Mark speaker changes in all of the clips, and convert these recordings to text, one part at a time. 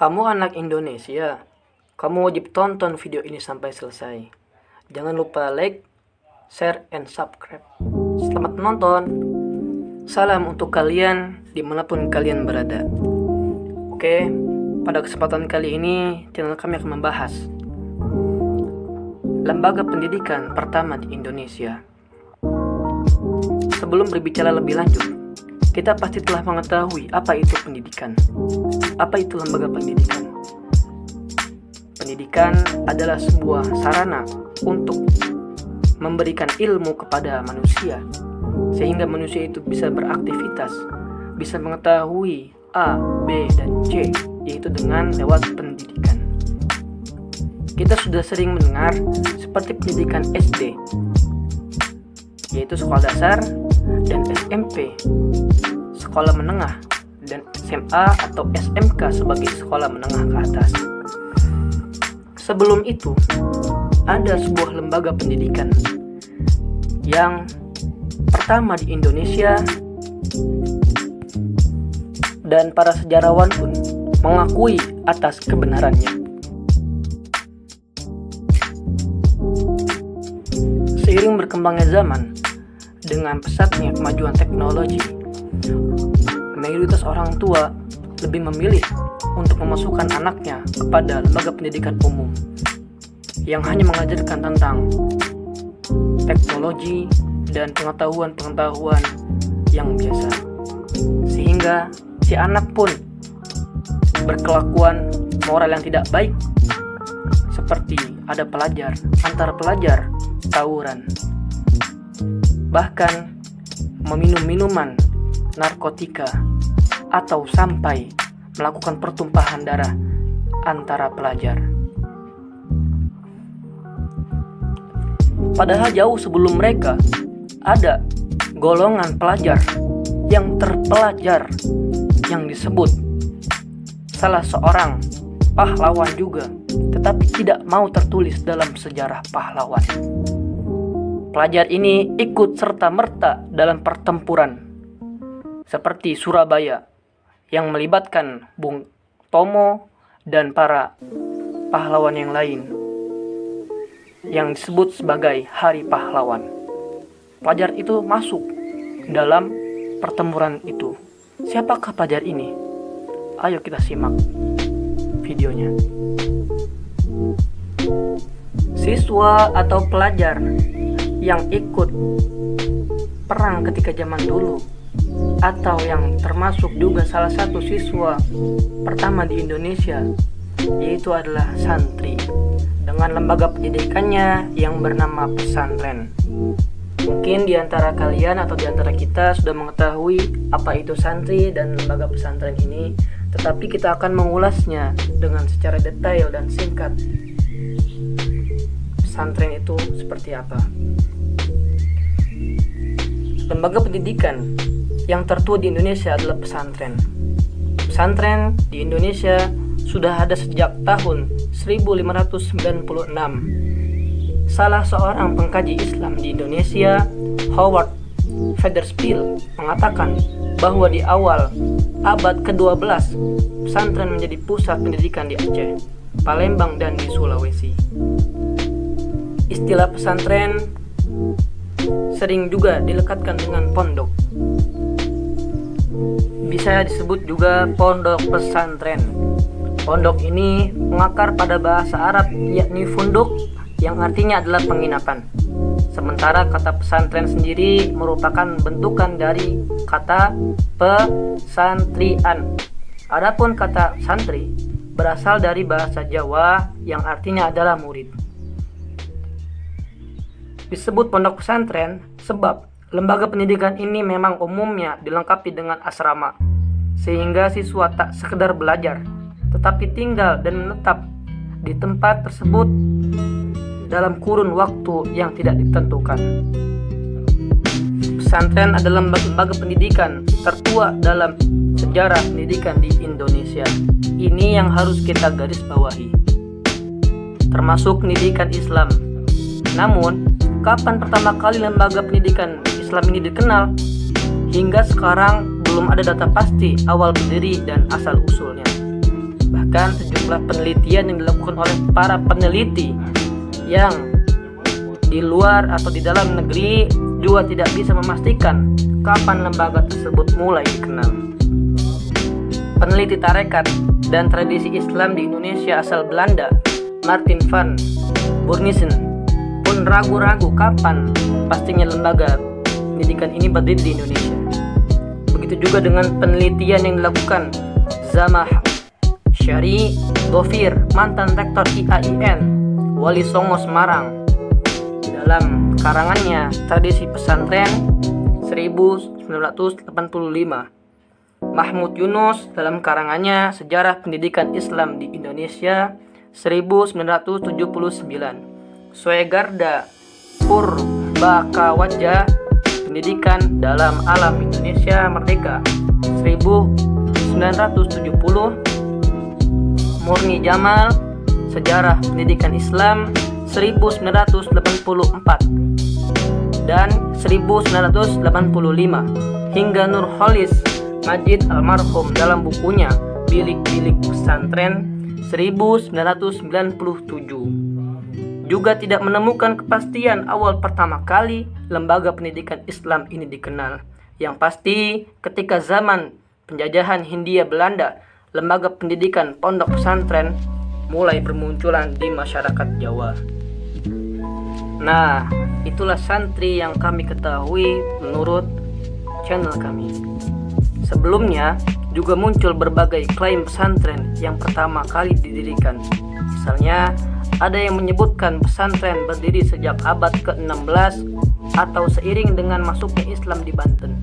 Speaker 1: Kamu anak Indonesia, kamu wajib tonton video ini sampai selesai. Jangan lupa like, share, and subscribe. Selamat menonton. Salam untuk kalian dimanapun kalian berada. Oke, pada kesempatan kali ini channel kami akan membahas lembaga pendidikan pertama di Indonesia. Sebelum berbicara lebih lanjut, kita pasti telah mengetahui apa itu pendidikan. Apa itu lembaga pendidikan? Pendidikan adalah sebuah sarana untuk memberikan ilmu kepada manusia, sehingga manusia itu bisa beraktivitas, bisa mengetahui A, B, dan C, yaitu dengan lewat pendidikan. Kita sudah sering mendengar seperti pendidikan SD, yaitu sekolah dasar, dan SMP, sekolah menengah, dan SMA atau SMK sebagai sekolah menengah ke atas. Sebelum itu, ada sebuah lembaga pendidikan yang pertama di Indonesia, dan para sejarawan pun mengakui atas kebenarannya. Seiring berkembangnya zaman, dengan pesatnya kemajuan teknologi, mayoritas orang tua lebih memilih untuk memasukkan anaknya kepada lembaga pendidikan umum yang hanya mengajarkan tentang teknologi dan pengetahuan-pengetahuan yang biasa, sehingga si anak pun berkelakuan moral yang tidak baik, seperti ada antara pelajar tawuran, bahkan meminum minuman narkotika, atau sampai melakukan pertumpahan darah antara pelajar. Padahal jauh sebelum mereka, ada golongan pelajar yang terpelajar yang disebut salah seorang pahlawan juga, tetapi tidak mau tertulis dalam sejarah pahlawan. Pelajar ini ikut serta-merta dalam pertempuran seperti Surabaya yang melibatkan Bung Tomo dan para pahlawan yang lain yang disebut sebagai Hari Pahlawan. Pelajar itu masuk dalam pertempuran itu. Siapakah pelajar ini? Ayo kita simak videonya. Siswa atau pelajar yang ikut perang ketika zaman dulu, atau yang termasuk juga salah satu siswa pertama di Indonesia, yaitu adalah santri dengan lembaga pendidikannya yang bernama pesantren. Mungkin di antara kalian atau di antara kita sudah mengetahui apa itu santri dan lembaga pesantren ini, tetapi kita akan mengulasnya dengan secara detail dan singkat. Pesantren itu seperti apa? Lembaga pendidikan yang tertua di Indonesia adalah pesantren. Pesantren di Indonesia sudah ada sejak tahun 1596. Salah seorang pengkaji Islam di Indonesia, Howard Federspiel, mengatakan bahwa di awal abad ke-12 pesantren menjadi pusat pendidikan di Aceh, Palembang, dan di Sulawesi. Istilah pesantren sering juga dilekatkan dengan pondok. Bisa disebut juga pondok pesantren. Pondok ini mengakar pada bahasa Arab, yakni funduk, yang artinya adalah penginapan. Sementara kata pesantren sendiri merupakan bentukan dari kata pesantrian. Adapun kata santri berasal dari bahasa Jawa yang artinya adalah murid. Disebut pondok pesantren sebab lembaga pendidikan ini memang umumnya dilengkapi dengan asrama, sehingga siswa tak sekedar belajar, tetapi tinggal dan menetap di tempat tersebut dalam kurun waktu yang tidak ditentukan. Pesantren adalah lembaga pendidikan tertua dalam sejarah pendidikan di Indonesia. Ini yang harus kita garis bawahi, termasuk pendidikan Islam. Namun, kapan pertama kali lembaga pendidikan Islam ini dikenal? Hingga sekarang belum ada data pasti awal berdiri dan asal usulnya. berdasarkan sejumlah penelitian yang dilakukan oleh para peneliti yang di luar atau di dalam negeri juga tidak bisa memastikan kapan lembaga tersebut mulai dikenal. Peneliti tarekat dan tradisi Islam di Indonesia asal Belanda, Martin van Bournissen, pun ragu-ragu kapan pastinya lembaga pendidikan ini berdiri di Indonesia. Begitu juga dengan penelitian yang dilakukan Zamah Syari Dhofir, mantan rektor IAIN Wali Songo Semarang, dalam karangannya Tradisi Pesantren 1985. Mahmud Yunus dalam karangannya Sejarah Pendidikan Islam di Indonesia 1979. Suegarda Purbakawaja, Pendidikan dalam Alam Indonesia Merdeka 1970. Murni Jamal, Sejarah Pendidikan Islam 1984 dan 1985, hingga Nurholis Majid almarhum dalam bukunya Bilik-Bilik Pesantren 1997 juga tidak menemukan kepastian awal pertama kali lembaga pendidikan Islam ini dikenal. Yang pasti, ketika zaman penjajahan Hindia Belanda, lembaga pendidikan pondok pesantren mulai bermunculan di masyarakat Jawa. Nah, itulah santri yang kami ketahui menurut channel kami. Sebelumnya juga muncul berbagai klaim pesantren yang pertama kali didirikan. Misalnya, ada yang menyebutkan pesantren berdiri sejak abad ke-16 atau seiring dengan masuknya Islam di Banten.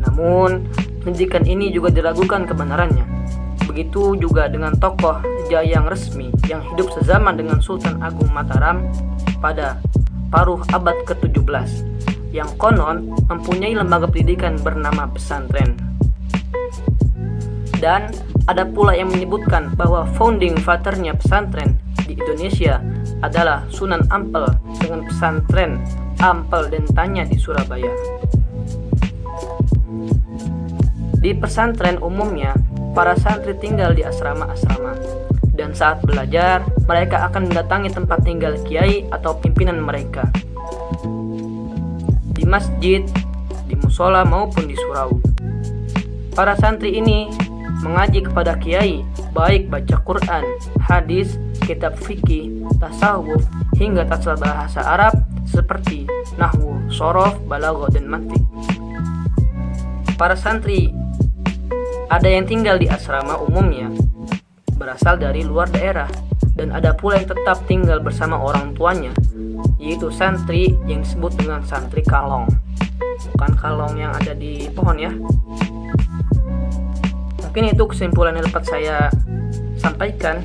Speaker 1: Namun, pendidikan ini juga diragukan kebenarannya. Begitu juga dengan tokoh Jayang Resmi yang hidup sezaman dengan Sultan Agung Mataram pada paruh abad ke-17, yang konon mempunyai lembaga pendidikan bernama pesantren. Dan ada pula yang menyebutkan bahwa founding fathernya pesantren di Indonesia adalah Sunan Ampel dengan pesantren Ampel Dentanya di Surabaya. Di pesantren umumnya, para santri tinggal di asrama-asrama, dan saat belajar, mereka akan mendatangi tempat tinggal kiai atau pimpinan mereka di masjid, di musola maupun di surau. Para santri ini mengaji kepada kiai, baik baca Quran, hadis, kitab fikih, tasawuf, hingga tafsir bahasa Arab seperti nahwu, shorof, balaghah, dan mantik. Para santri ada yang tinggal di asrama umumnya berasal dari luar daerah, dan ada pula yang tetap tinggal bersama orang tuanya, yaitu santri yang disebut dengan santri kalong. Bukan kalong yang ada di pohon ya. Mungkin itu kesimpulan yang dapat saya sampaikan.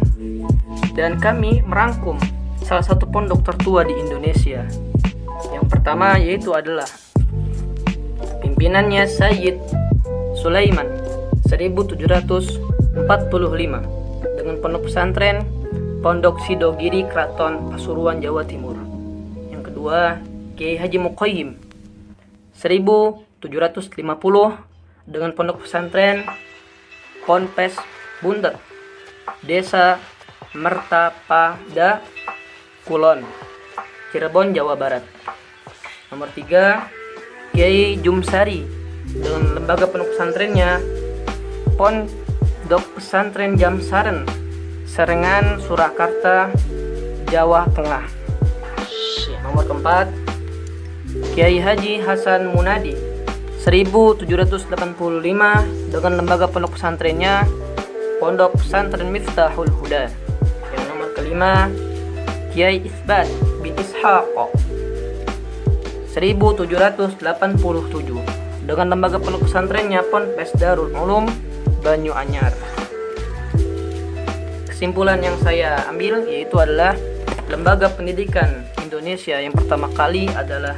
Speaker 1: Dan kami merangkum salah satu pondok tertua di Indonesia. Yang pertama yaitu adalah pimpinannya Sayyid Sulaiman 1745 dengan pondok pesantren Pondok Sidogiri Kraton Pasuruan Jawa Timur. Yang kedua, Kiai Haji Muqayyim 1750 dengan pondok pesantren Ponpes Buntet, Desa Mertapada Kulon, Cirebon, Jawa Barat. Nomor 3, Kiai Jumsari dengan lembaga pondok pesantrennya Pondok Pesantren Jamsaren, Serengan, Surakarta, Jawa Tengah. Nomor 4, Kiai Haji Hasan Munadi 1785 dengan lembaga pondok pesantrennya Pondok Pesantren Miftahul Huda. Yang nomor kelima, Kiai Isbat bin Ishaq 1787 dengan lembaga pondok pesantrennya Ponpes Darul Ulum Banyu Anyar. Kesimpulan yang saya ambil yaitu adalah lembaga pendidikan Indonesia yang pertama kali adalah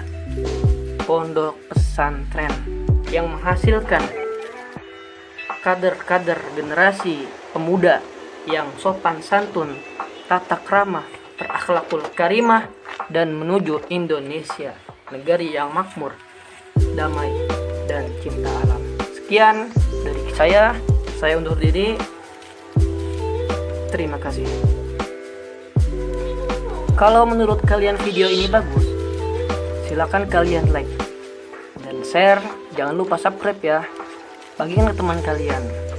Speaker 1: pondok pesantren yang menghasilkan kader-kader generasi pemuda yang sopan santun, tata krama, berakhlakul karimah, dan menuju Indonesia, negeri yang makmur, damai, dan cinta alam. Sekian dari saya undur diri. Terima kasih. Kalau menurut kalian video ini bagus, silakan kalian like dan share. Jangan lupa subscribe ya. Bagikan ke teman kalian.